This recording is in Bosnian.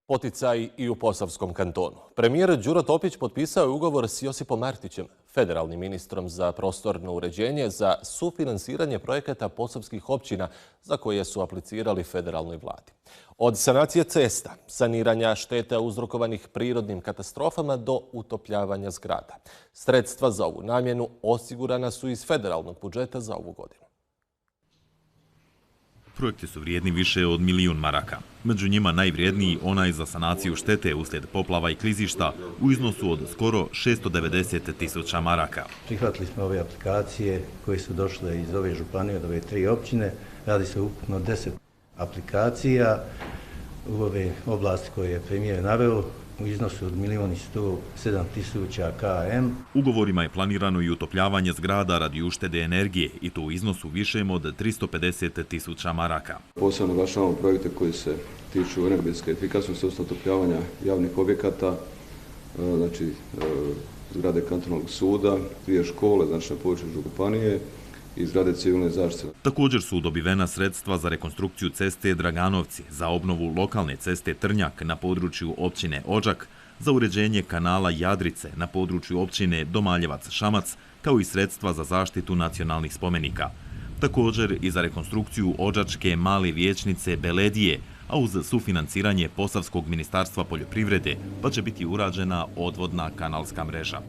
Poticaj i u Posavskom kantonu. Premijer Đuro Topić potpisao je ugovor s Josipom Martićem, federalnim ministrom za prostorno uređenje, za sufinansiranje projekata posavskih općina za koje su aplicirali federalnoj vladi. Od sanacije cesta, saniranja šteta uzrokovanih prirodnim katastrofama do utopljavanja zgrada. Sredstva za ovu namjenu osigurana su iz federalnog budžeta za ovu godinu. Projekti su vrijedni više od £1.000.000. Među njima najvrijedniji onaj za sanaciju štete uslijed poplava i klizišta u iznosu od skoro 690.000 maraka. Prihvatili smo ove aplikacije koje su došle iz ove županije, od ove 3 općine. Radi se ukupno 10 aplikacija u ove oblasti koje je premijer naveo u iznosu od 1.107.000 km. Ugovorima je planirano i utopljavanje zgrada radi uštede energije i to u iznosu višem od 350.000 maraka. Posebno naglašavamo projekte koji se tiču energetske efikasnosti, odnosno utopljavanja javnih objekata, znači zgrade kantonalnog suda, 2 škole, znači na području županije i zgrade civilne zaštite. Također su dobivena sredstva za rekonstrukciju ceste Draganovci, za obnovu lokalne ceste Trnjak na području općine Odžak, za uređenje kanala Jadrice na području općine Domaljevac-Šamac, kao i sredstva za zaštitu nacionalnih spomenika. Također i za rekonstrukciju odžačke male vijećnice Beledije, a uz sufinanciranje Posavskog ministarstva poljoprivrede, pa će biti urađena odvodna kanalska mreža.